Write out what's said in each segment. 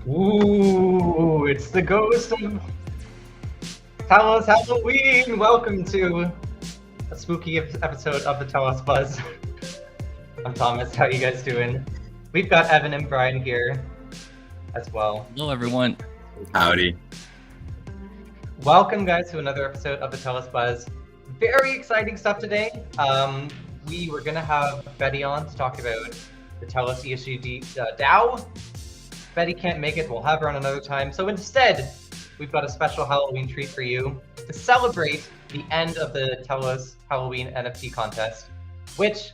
Ooh, it's the ghost of Telos Halloween. Welcome to a spooky episode of the Telos Buzz. I'm Thomas. How you guys doing? We've got Evan and Brian here as well. Hello, everyone. Howdy. Welcome, guys, to another episode of the Telos Buzz. Very exciting stuff today. We were gonna have Betty on to talk about the Telos ESG DAO. Betty can't make it. We'll have her on another time. So instead, we've got a special Halloween treat for you to celebrate the end of the Telos Halloween NFT contest, which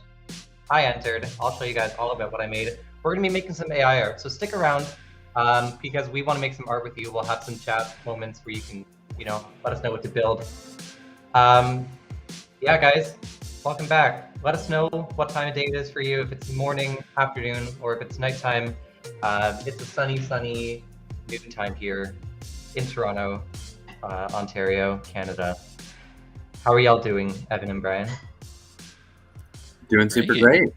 I entered. I'll show you guys all about what I made. We're going to be making some AI art, so stick around because we want to make some art with you. We'll have some chat moments where you can, let us know what to build. Yeah, guys, welcome back. Let us know what time of day it is for you, if it's morning, afternoon, or if it's nighttime. It's a sunny noon time here in Toronto, Ontario, Canada. How are y'all doing, Evan and Brian? Doing super great.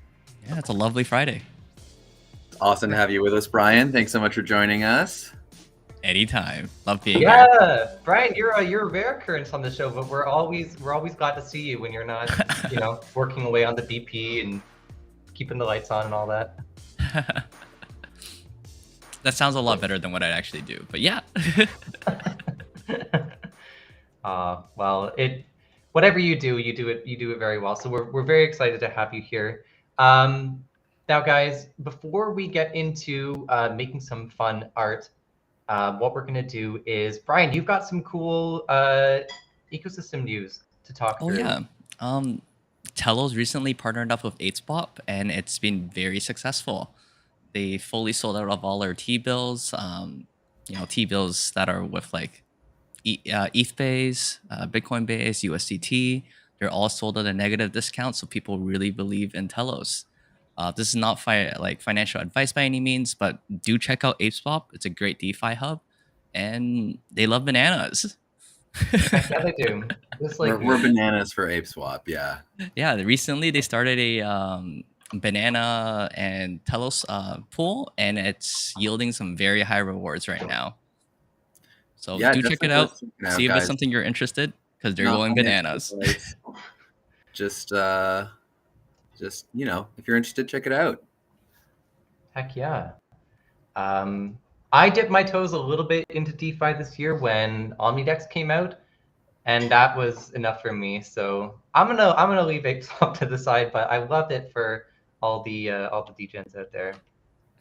Yeah, it's a lovely Friday. Awesome to have you with us, Brian. Thanks so much for joining us. Anytime. Love being here. here. Brian, you're a rare occurrence on the show, but we're always glad to see you when you're not, working away on the DP and keeping the lights on and all that. That sounds a lot better than what I actually do, but yeah. Well, whatever you do it very well. So we're very excited to have you here. Now, guys, before we get into making some fun art, what we're gonna do is, Brian, you've got some cool ecosystem news to talk through. Oh yeah. Telos recently partnered up with SpOoOkY, and it's been very successful. They fully sold out of all their T-bills, T-bills that are with like ETH base, Bitcoin base, USDT. They're all sold at a negative discount, so people really believe in Telos. This is not financial advice by any means, but do check out SpOoOkY. It's a great DeFi hub, and they love bananas. Yeah, they do. We're bananas for ApeSwap, yeah. Yeah, recently they started a banana and Telos pool, and it's yielding some very high rewards right now. So yeah, do check it out. See if it's something you're interested, because they're going bananas. Just if you're interested, check it out. Heck yeah. I dipped my toes a little bit into DeFi this year when OmniDex came out, and that was enough for me. So I'm gonna leave ApeSwap to the side, but I loved it for all the degens out there.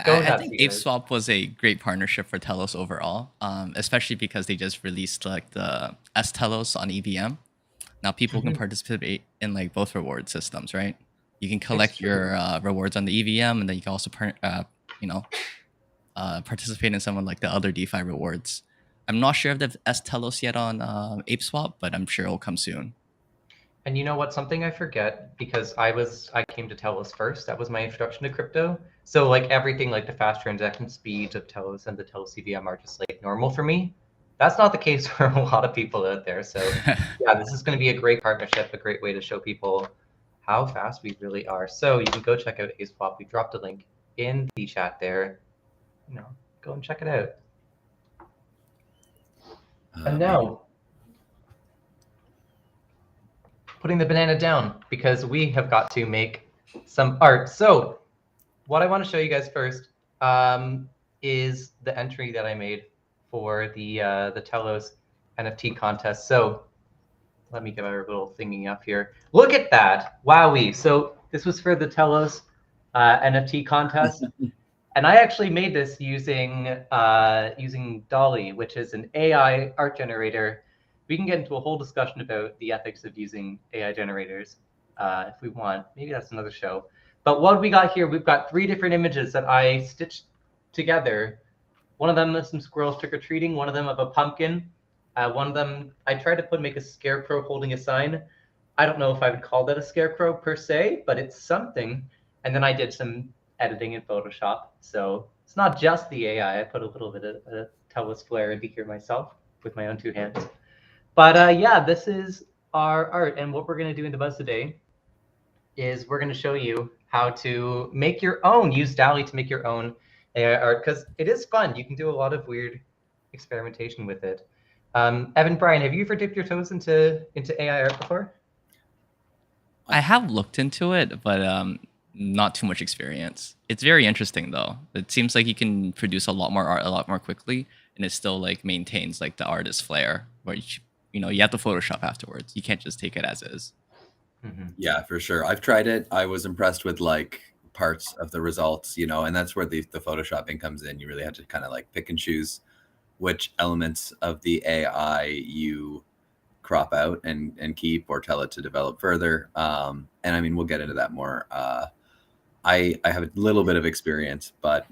I think ApeSwap was a great partnership for Telos overall, especially because they just released like the Telos on EVM. Now people can participate in like both reward systems, right? You can collect your rewards on the EVM, and then you can also participate in some of like the other DeFi rewards. I'm not sure if they've Telos yet on ApeSwap, but I'm sure it'll come soon. And you know what? Something I forget, because I came to Telos first. That was my introduction to crypto. So like everything, like the fast transaction speeds of Telos and the Telos CVM are just like normal for me. That's not the case for a lot of people out there. So yeah, this is going to be a great partnership, a great way to show people how fast we really are. So you can go check out ApeSwap. We dropped a link in the chat there. Go and check it out. And now, putting the banana down, because we have got to make some art. So what I want to show you guys first is the entry that I made for the Telos NFT contest. So let me get our little thingy up here. Look at that. Wowee. So this was for the Telos NFT contest. And I actually made this using Dolly, which is an AI art generator. We can get into a whole discussion about the ethics of using AI generators if we want. Maybe that's another show. But what we got here, we've got 3 different images that I stitched together. One of them is some squirrels trick-or-treating, one of them of a pumpkin. One of them, I tried to make a scarecrow holding a sign. I don't know if I would call that a scarecrow per se, but it's something. And then I did some editing in Photoshop. So it's not just the AI. I put a little bit of Telos flair into here myself with my own 2 hands. But yeah, this is our art. And what we're going to do in the Buzz today is we're going to show you how to make your own, use DALL-E to make your own AI art because it is fun. You can do a lot of weird experimentation with it. Evan, Brian, have you ever dipped your toes into AI art before? I have looked into it, but not too much experience. It's very interesting though. It seems like you can produce a lot more art a lot more quickly, and it still like maintains like the artist flair. Where you have to Photoshop afterwards. You can't just take it as is. Mm-hmm. Yeah, for sure. I've tried it. I was impressed with like parts of the results, and that's where the photoshopping comes in. You really have to kind of like pick and choose which elements of the AI you crop out and keep or tell it to develop further. And I mean, we'll get into that more. I have a little bit of experience, but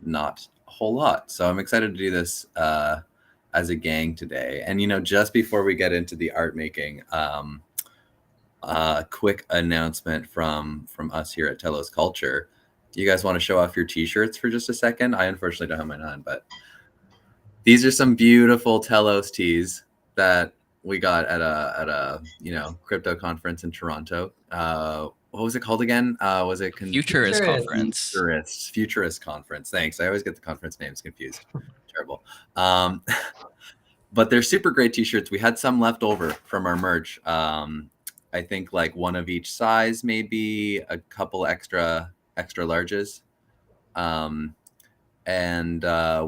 not a whole lot. So I'm excited to do this as a gang today. And just before we get into the art making, quick announcement from us here at Telos Culture. Do you guys want to show off your t-shirts for just a second? I unfortunately don't have mine on, but these are some beautiful Telos tees that we got at a crypto conference in Toronto. What was it called again? Was it Futurist Conference? Futurist Conference. Thanks. I always get the conference names confused. Terrible. But they're super great t-shirts. We had some left over from our merch. I think like one of each size, maybe a couple extra larges. And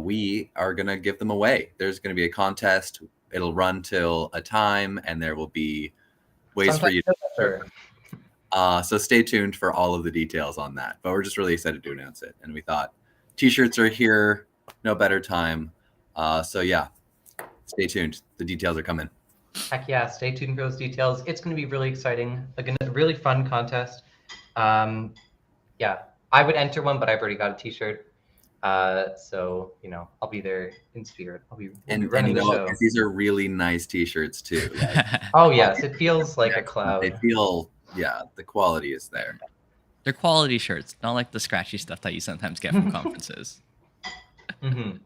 we are going to give them away. There's going to be a contest. It'll run till a time, and there will be ways for you to so stay tuned for all of the details on that. But we're just really excited to announce it. And we thought t-shirts are here, no better time. So yeah, stay tuned. The details are coming. Heck yeah, stay tuned for those details. It's going to be really exciting, like a really fun contest. Yeah, I would enter one, but I've already got a t-shirt. So I'll be there in spirit. We'll be running the show. These are really nice t-shirts too. Oh yes, it feels like a cloud. They feel, the quality is there. They're quality shirts, not like the scratchy stuff that you sometimes get from conferences. Mm-hmm.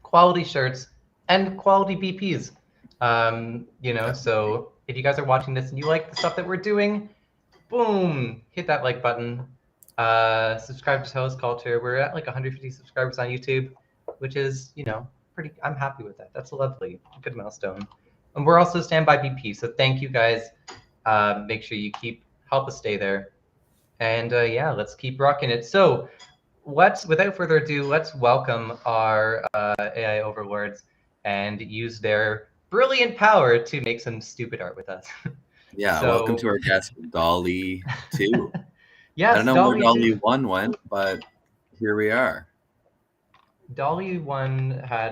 Quality shirts and quality BPs. So if you guys are watching this and you like the stuff that we're doing, boom, hit that like button. Subscribe to Telos Culture. We're at like 150 subscribers on YouTube, which is, pretty, I'm happy with that. That's a good milestone. And we're also standby BP. So thank you guys. Make sure you help us stay there. And let's keep rocking it. So without further ado, let's welcome our AI overlords and use their brilliant power to make some stupid art with us. Yeah, welcome to our guest, Dolly 2. Yes, I don't know where Dolly 1 went, but here we are. Dolly 1 had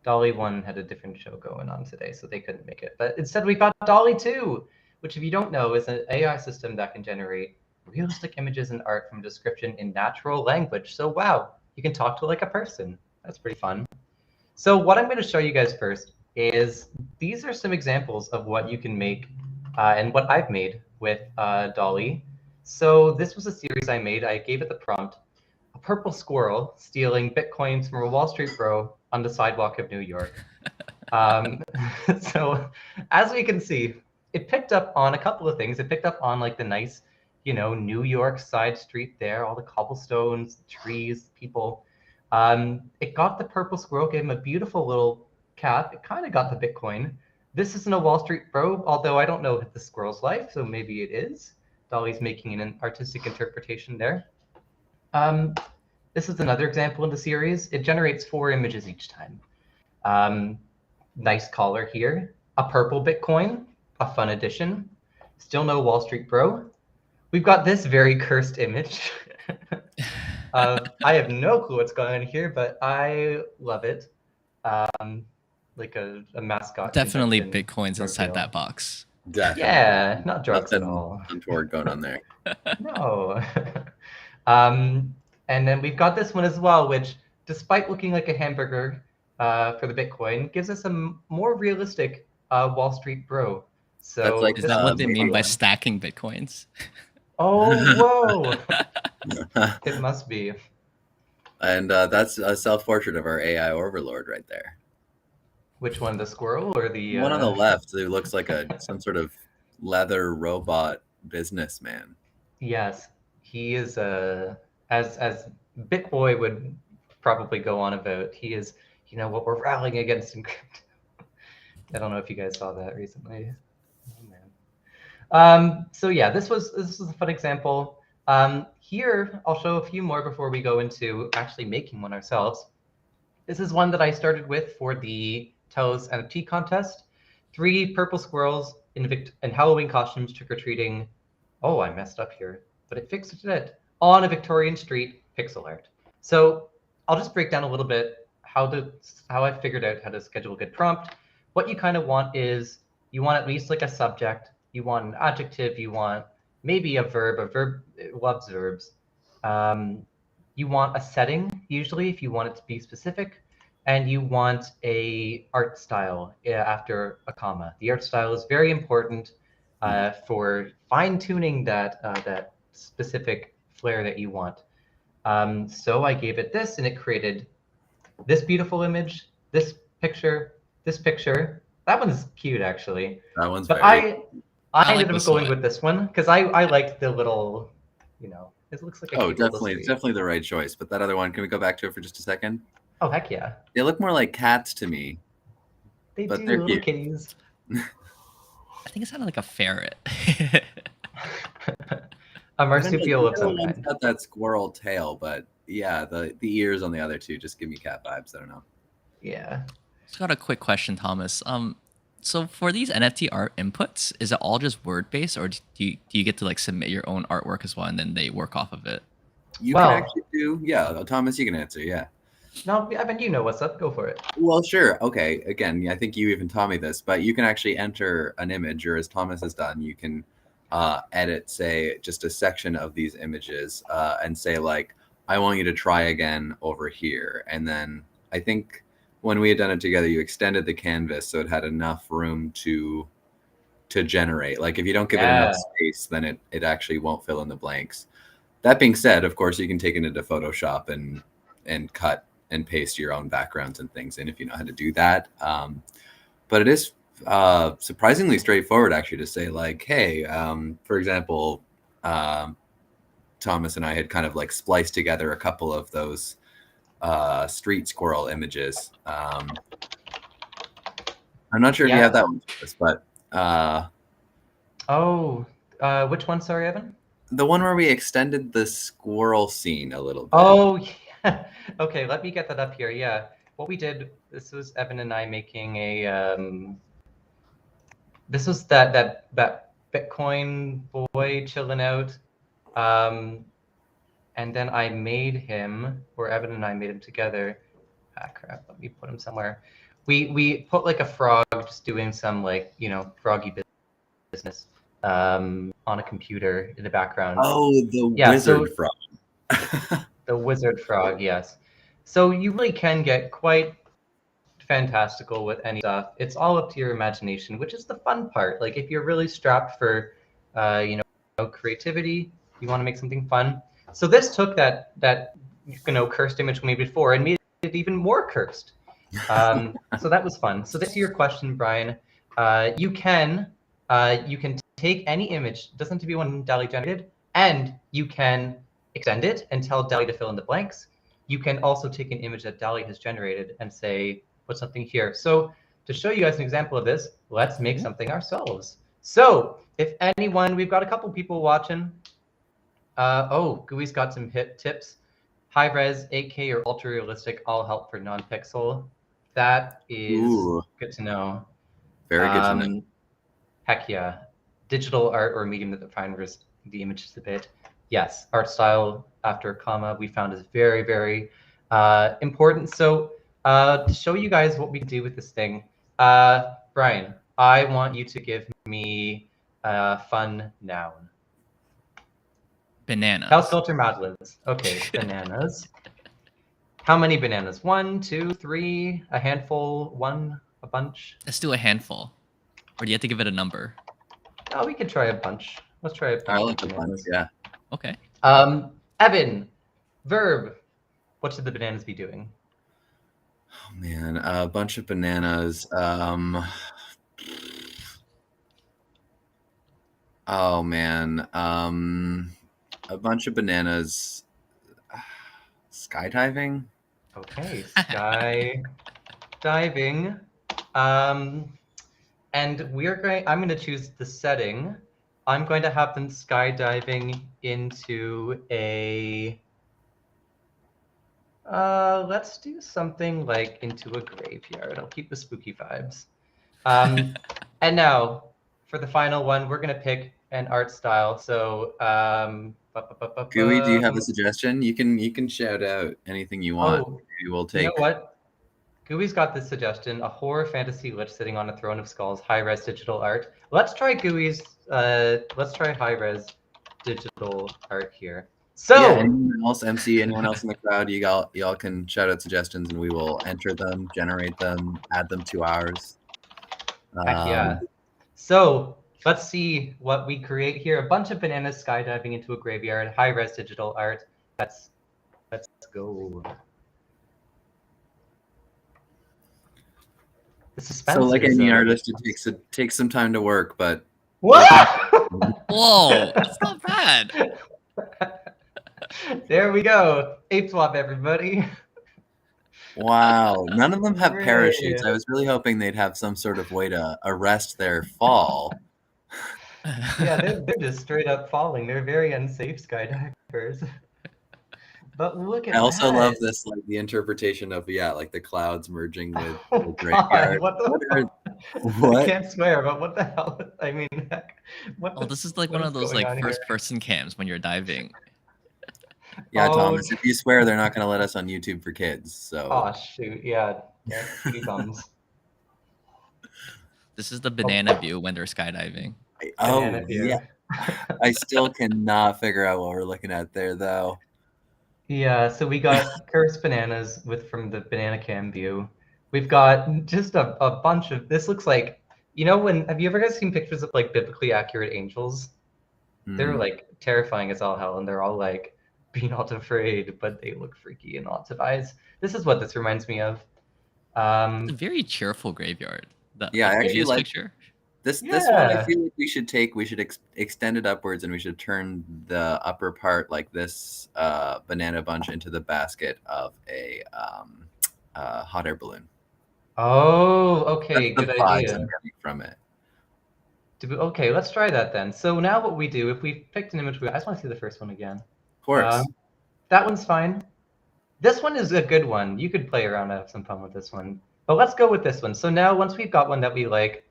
Dolly 1 had a different show going on today, so they couldn't make it. But instead we got Dolly 2, which if you don't know is an AI system that can generate realistic images and art from a description in natural language. So wow, you can talk to like a person. That's pretty fun. So what I'm going to show you guys first is these are some examples of what you can make and what I've made with Dolly. So this was a series I made. I gave it the prompt, a purple squirrel stealing Bitcoins from a Wall Street bro on the sidewalk of New York. So as we can see, it picked up on a couple of things. It picked up on like the nice, New York side street there, all the cobblestones, trees, people. It got the purple squirrel, gave him a beautiful little cap. It kind of got the Bitcoin. This isn't a Wall Street bro, although I don't know the squirrel's life, so maybe it is. Dolly's making an artistic interpretation there. This is another example in the series. It generates 4 images each time. Nice collar here. A purple Bitcoin, a fun addition. Still no Wall Street bro. We've got this very cursed image. I have no clue what's going on here, but I love it. Like a mascot. Definitely Bitcoins inside that box. Definitely. Yeah, not drugs Nothing at all. untoward going on there. No. And then we've got this one as well, which, despite looking like a hamburger for the Bitcoin, gives us a more realistic Wall Street bro. So that's like, is that what they mean by stacking Bitcoins? Oh, whoa. It must be. And that's a self-portrait of our AI overlord right there. Which one, the squirrel or the one on the left? Who looks like some sort of leather robot businessman. Yes, he is as BitBoy would probably go on about. He is, what we're rallying against in crypto. I don't know if you guys saw that recently. Oh man. So yeah, this was a fun example. Here I'll show a few more before we go into actually making one ourselves. This is one that I started with for the Telos NFT contest. 3 purple squirrels in Halloween costumes trick-or-treating. Oh, I messed up here, but it fixed it on a Victorian street pixel art. So I'll just break down a little bit how I figured out how to schedule a good prompt. What you kind of want is you want at least like a subject, you want an adjective, you want maybe a verb. A verb loves verbs. You want a setting, usually, if you want it to be specific, and you want a art style after a comma. The art style is very important for fine-tuning that specific flair that you want. So I gave it this, and it created this beautiful image, this picture. That one's cute, actually. That one's but very... I ended up going with this one because I liked the little, it looks like a cute definitely, it's definitely the right choice. But that other one, can we go back to it for just a second? Oh, heck yeah. They look more like cats to me. They're little cute kitties. I think it sounded like a ferret. A marsupial of some kind. It's got that squirrel tail, but yeah, the ears on the other two just give me cat vibes. I don't know. Yeah. Just got a quick question, Thomas. So for these NFT art inputs, is it all just word based, or do you get to like submit your own artwork as well, and then they work off of it? You can actually do, yeah. Thomas, you can answer, yeah. No, Evan, you know what's up. Go for it. Well, sure. Okay. Again, I think you even taught me this, but you can actually enter an image, or as Thomas has done, you can edit, say, just a section of these images and say, like, I want you to try again over here. And then I think when we had done it together, you extended the canvas so it had enough room to generate. Like, if you don't give it enough space, then it actually won't fill in the blanks. That being said, of course, you can take it into Photoshop and cut and paste your own backgrounds and things in if you know how to do that. But it is surprisingly straightforward, actually, to say, like, hey, for example, Thomas and I had kind of like spliced together a couple of those street squirrel images. I'm not sure if you have that one, but which one? Sorry, Evan. The one where we extended the squirrel scene a little bit. Oh, yeah. Okay, let me get that up here. Yeah, what we did. This was Evan and I making a. This was that Bitcoin boy chilling out, and then I made him, or Evan and I made him together. Ah, crap! Let me put him somewhere. We put like a frog just doing some like froggy business on a computer in the background. Oh, the wizard frog. The wizard frog, yes. So you really can get quite fantastical with any stuff. It's all up to your imagination, which is the fun part. Like, if you're really strapped for creativity, you want to make something fun. So this took that cursed image we made before and made it even more cursed. So that was fun. So to your question, Brian, you can take any image, it doesn't have to be one DALL-E generated, and you can extend it and tell DALL-E to fill in the blanks. You can also take an image that DALL-E has generated and say, put something here. So to show you guys an example of this, let's make something ourselves. So if anyone, we've got a couple people watching. Gooey's got some tips. High res, 8K, or ultra realistic, all help for non-pixel. That is good to know. Very good to know. Heck yeah. Digital art or medium that defines the image is a bit. Yes, art style after a comma we found is very, very important. So to show you guys what we can do with this thing, Brian, I want you to give me a fun noun. Bananas. Telos Culture Madlibs. Okay, bananas. How many bananas? 1, 2, 3, a handful, one, a bunch? Let's do a handful. Or do you have to give it a number? Oh, we could try a bunch. Let's try a bunch. I like the bunch, yeah. Okay. Evan, verb. What should the bananas be doing? Oh man, a bunch of bananas. Oh man. a bunch of bananas. Skydiving. Okay, sky diving. And I'm going to choose the setting. I'm going to have them skydiving into a, let's do something like into a graveyard. I'll keep the spooky vibes. And now, for the final one, we're going to pick an art style. So, Gooey, do you have a suggestion? You can shout out anything you want. Oh, We will you know take. what? Gooey's got this suggestion: a horror fantasy lich sitting on a throne of skulls, high-res digital art. Let's try Gooey's. Let's try high-res digital art here. So, Yeah, anyone else, MC, anyone else in the crowd, y'all can shout out suggestions, and we will enter them, generate them, add them to ours. heck yeah. So let's see what we create here. A bunch of bananas skydiving into a graveyard, high-res digital art. Let's go. The suspense. So, like is, any artist, it takes some time to work, but what? Whoa, that's not bad. There we go. Ape swap, everybody. wow, none of them have Great. parachutes. I was really hoping they'd have some sort of way to arrest their fall. Yeah, they're just straight up falling. They're very unsafe skydivers. But look at that. I also love this, like the interpretation of like the clouds merging with Oh, the graveyard. God, What? I can't swear, but what the hell? I mean, heck, Oh, this is like one of those like first-person cams when you're diving. Yeah, Thomas, if you swear, they're not going to let us on YouTube for kids. So. Oh shoot! Yeah, shooty bums. This is the banana view when they're skydiving. Banana view. Yeah. I still cannot figure out what we're looking at there, though. Yeah, so we got cursed bananas from the banana cam view. We've got just a bunch of. This looks like, have you ever guys seen pictures of like biblically accurate angels? They're like terrifying as all hell, and they're all like, "Be not afraid," but they look freaky in lots of eyes. This is what this reminds me of. It's a very cheerful graveyard. I actually like picture. This one I feel like we should extend it upwards, and we should turn the upper part like this banana bunch into the basket of a hot air balloon. Oh, okay, That's good the vibes idea. I'm getting from it. Okay, let's try that then. So now what we do, if we picked an image, I just want to see the first one again. Of course. That one's fine. This one is a good one. You could play around and have some fun with this one. But let's go with this one. So now once we've got one that we like,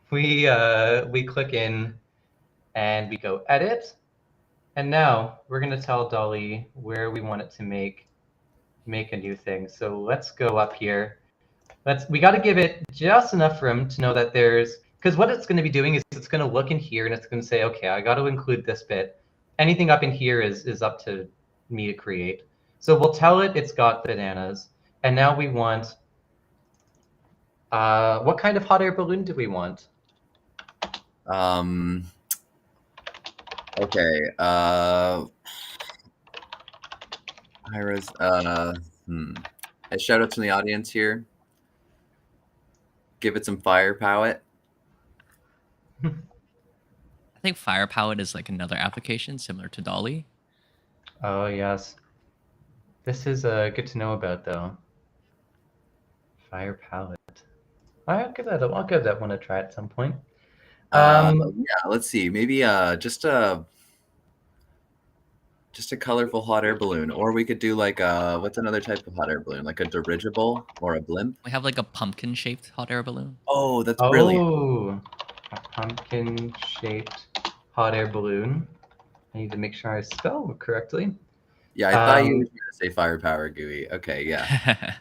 we click in and we go edit. And now we're going to tell Dolly where we want it to make a new thing. So let's go up here. We got to give it just enough room to know that because what it's going to be doing is it's going to look in here and it's going to say, okay, I got to include this bit. Anything up in here is up to me to create. So we'll tell it it's got bananas. And now we want, what kind of hot air balloon do we want? Okay. Iris. A shout out to the audience here. Give it some firepower. I think firepower is like another application similar to Dolly. Oh yes. This is good to know about though. Fire palette. I'll give that one a try at some point. Yeah, let's see. Maybe just a colorful hot air balloon, or we could do like what's another type of hot air balloon, like a dirigible or a blimp. We have like a pumpkin-shaped hot air balloon. Oh, that's brilliant. Oh, a pumpkin-shaped hot air balloon. I need to make sure I spell it correctly. Yeah, I thought you were going to say firepower, Gooey. Okay, yeah.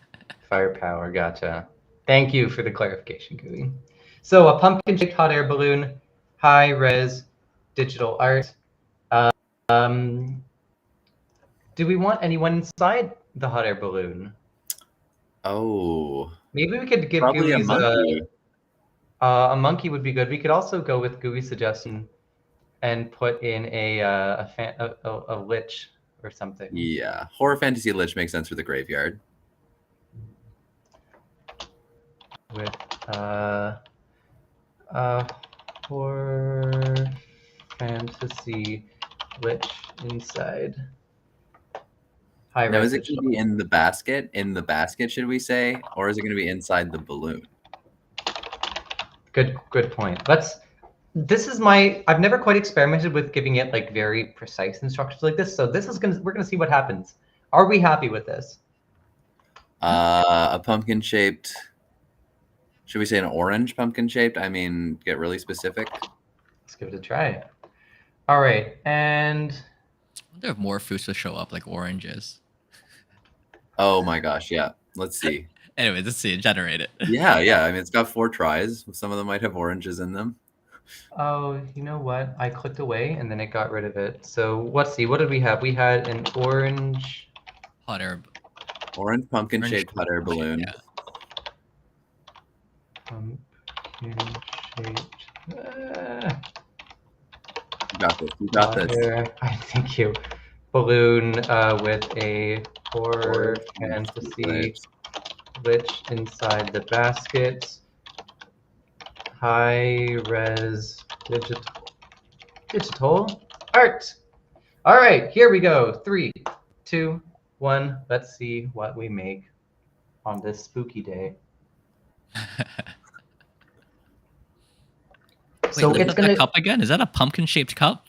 Firepower, gotcha. Thank you for the clarification, Gooey. So a pumpkin-shaped hot air balloon, high-res digital art. Do we want anyone inside the hot air balloon? Oh. Maybe we could give probably Gooey's a monkey. A monkey would be good. We could also go with Gooey's suggestion and put in a lich or something. Yeah, horror fantasy lich makes sense for the graveyard. With horror fantasy lich inside. High Now, res is it going to be in the basket? In the basket, should we say, or is it going to be inside the balloon? Good point. I've never quite experimented with giving it like very precise instructions like this. So we're gonna see what happens. Are we happy with this? A pumpkin shaped. Should we say an orange pumpkin shaped? I mean, get really specific. Let's give it a try. All right, and I wonder if more fruits will show up, like oranges. Oh my gosh, yeah. Let's see. Anyway, let's see it generate it. Yeah. I mean, it's got 4 tries. Some of them might have oranges in them. oh, you know what? I clicked away and then it got rid of it. So let's see. What did we have? We had an orange Hot air. Orange pumpkin shaped hot air balloon. Yeah. pumpkin shaped. You got this. You got this. Thank you. Balloon with a horror fantasy lich inside the basket. High res digital art. All right, here we go. 3, 2, 1. Let's see what we make on this spooky day. So it's gonna cup again. Is that a pumpkin-shaped cup?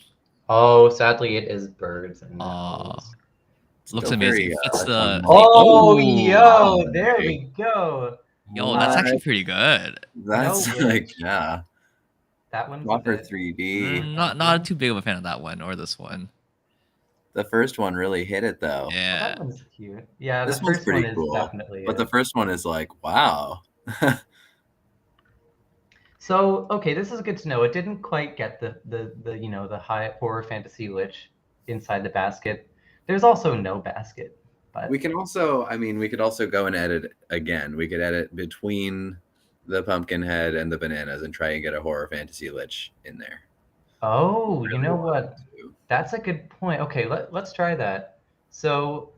Oh, sadly, it is birds and it looks amazing. Fits the. Oh, yo, there we go. Yo, that's actually pretty good. That's yeah. That one's Whopper 3D. Not too big of a fan of that one or this one. The first one really hit it though. Yeah. Oh, that one's cute. Yeah, this the one's first pretty one cool. is definitely. But the first one is like, wow. So okay, this is good to know. It didn't quite get the high horror fantasy lich inside the basket. There's also no basket. But we could also go and edit again. We could edit between the pumpkin head and the bananas and try and get a horror fantasy lich in there. Oh, you know what? That's a good point. Okay, let's try that. So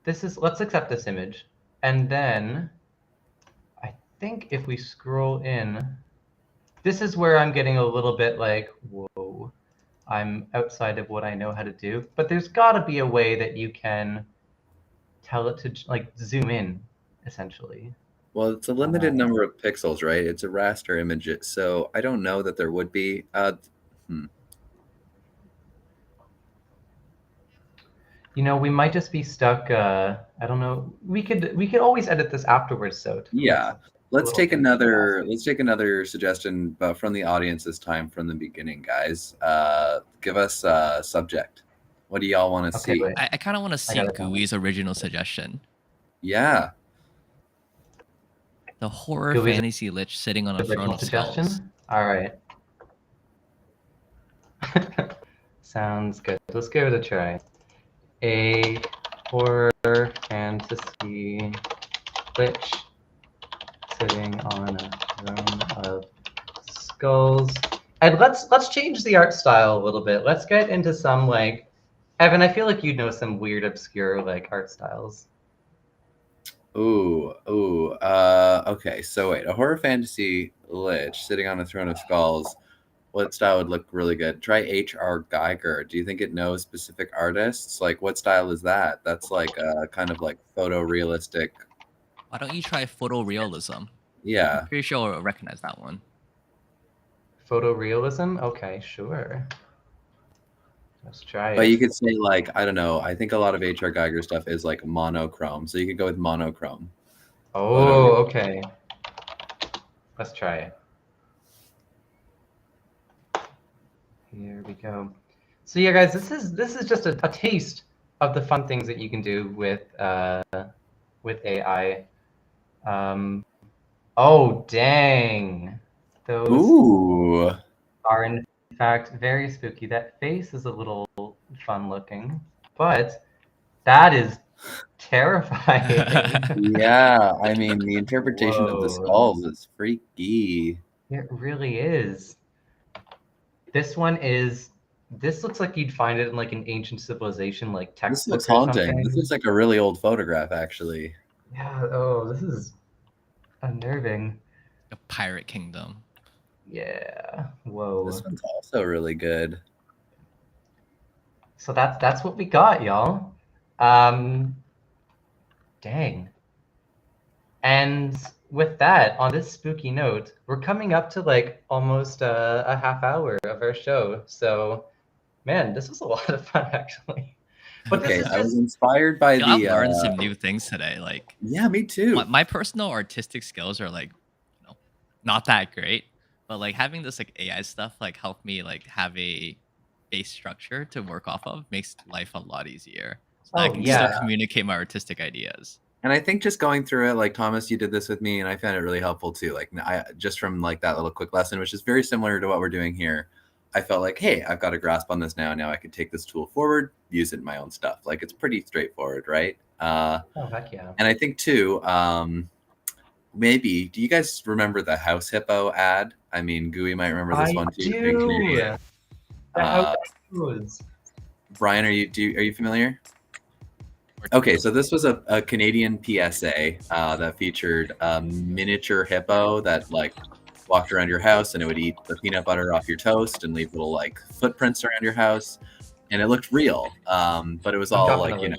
let's accept this image. And then I think if we scroll in, this is where I'm getting a little bit like, whoa, I'm outside of what I know how to do. But there's got to be a way that you can tell it to like zoom in, essentially. Well, it's a limited number of pixels, right? It's a raster image, so I don't know that there would be. You know, we might just be stuck. I don't know. We could always edit this afterwards. So yeah, let's take another suggestion from the audience this time from the beginning, guys. Give us a subject. What do y'all want to see? I kind of want to see Gooey's original suggestion. Yeah. The horror fantasy lich sitting on a throne of skulls. All right. Sounds good. Let's give it a try. A horror fantasy lich sitting on a throne of skulls. And let's change the art style a little bit. Let's get into some like Evan, I feel like you know some weird, obscure like art styles. Okay. So wait, a horror fantasy lich sitting on a throne of skulls. What style would look really good? Try H.R. Geiger. Do you think it knows specific artists? Like, what style is that? That's like a kind of like photorealistic. Why don't you try photorealism? Yeah. I'm pretty sure I'll recognize that one. Photorealism? Okay, sure. Let's try it. But you could say like, I don't know. I think a lot of H.R. Geiger stuff is like monochrome. So you could go with monochrome. Oh, okay. Let's try it. Here we go. So yeah, guys, this is just a taste of the fun things that you can do with AI. Oh dang! Those are in fact very spooky. That face is a little fun looking, but that is terrifying. Yeah, I mean the interpretation of the skulls is freaky. It really is. This looks like you'd find it in like an ancient civilization, like textbook. This looks haunting. This looks like a really old photograph, actually. Yeah. Oh, this is unnerving. A pirate kingdom. Yeah. Whoa. This one's also really good. So that's what we got, y'all. Dang. And with that, on this spooky note, we're coming up to like almost a half hour of our show. So, man, this was a lot of fun actually. But Okay, this is I was just inspired by Yeah, I've the. learned some new things today. Like Yeah, me too. my personal artistic skills are like, not that great, but like having this like AI stuff like help me like have a base structure to work off of makes life a lot easier. So that I oh can still yeah. communicate my artistic ideas. And I think just going through it, like Thomas, you did this with me, and I found it really helpful too. Like I just from like that little quick lesson, which is very similar to what we're doing here. I felt like, hey, I've got a grasp on this now. Now I can take this tool forward, use it in my own stuff. Like it's pretty straightforward, right? Oh heck yeah. And I think too, maybe do you guys remember the House Hippo ad? I mean, Gooey might remember this one too. Being Canadian. Brian, are you familiar? Okay, so this was a Canadian PSA that featured a miniature hippo that like walked around your house, and it would eat the peanut butter off your toast and leave little like footprints around your house, and it looked real. But it was all like, you know,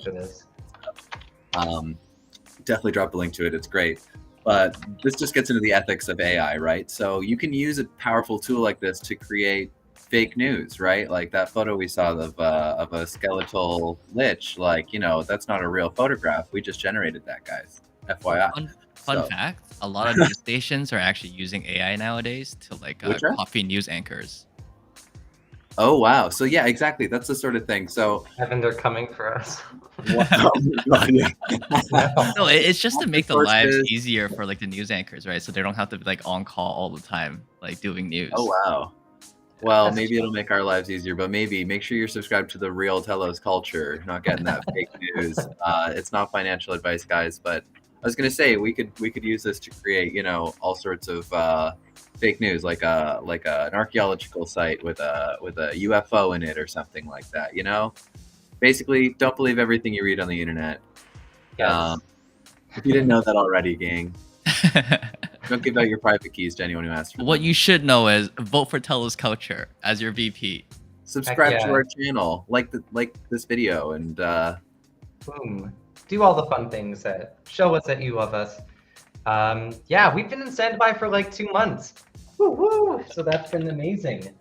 definitely drop a link to it. It's great. But this just gets into the ethics of AI, right? So you can use a powerful tool like this to create fake news, right? Like that photo we saw of a skeletal lich. Like, you know, that's not a real photograph. We just generated that, guys. FYI. Fun fact: a lot of news stations are actually using AI nowadays to like copy news anchors. Oh wow! So yeah, exactly. That's the sort of thing. So Evan, they're coming for us. Wow. Yeah. No, it's just to make the lives easier for like the news anchors, right? So they don't have to be like on call all the time, like doing news. Oh wow. Well, maybe it'll make our lives easier, but maybe make sure you're subscribed to the real Telos Culture, not getting that fake news. It's not financial advice, guys, but I was gonna say we could use this to create, you know, all sorts of fake news, like an archaeological site with a UFO in it or something like that. You know, basically, don't believe everything you read on the internet. Yes. If you didn't know that already, gang, don't give out your private keys to anyone who asks for them. What you should know is vote for Telos Culture as your VP. Subscribe to our channel, like this video, and boom. Do all the fun things that show us that you love us. Yeah, we've been in standby for like 2 months. Woo woo! So that's been amazing.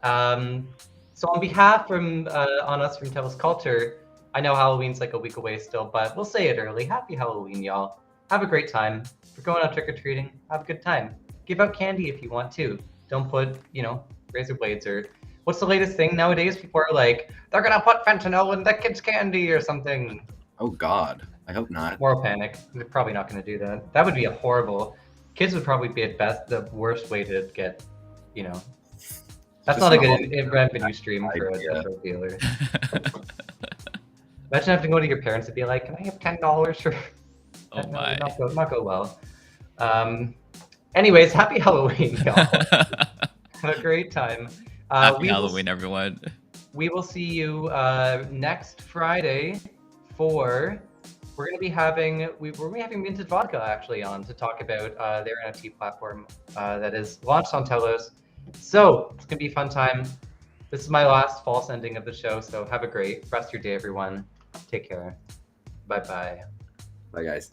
So on behalf on us from Telos Culture, I know Halloween's like a week away still, but we'll say it early. Happy Halloween, y'all. Have a great time. If you're going out trick-or-treating, have a good time. Give out candy if you want to. Don't put, you know, razor blades or... What's the latest thing nowadays? People are like, they're gonna put fentanyl in the kids' candy or something. Oh God, I hope not. Moral panic. They're probably not gonna do that. That would be a horrible... Kids would probably be at best the worst way to get, you know... That's not a good revenue stream for a drug dealer. Imagine having to go to your parents and be like, can I have $10 for... Oh my. Not go well. Anyways, happy Halloween, y'all. Have a great time. Happy Halloween, everyone. We will see you next Friday for... We're going to be having Minted Vodka actually on to talk about their NFT platform that is launched on Telos. So it's going to be a fun time. This is my last false ending of the show, so have a great rest of your day, everyone. Take care. Bye-bye. Bye, guys.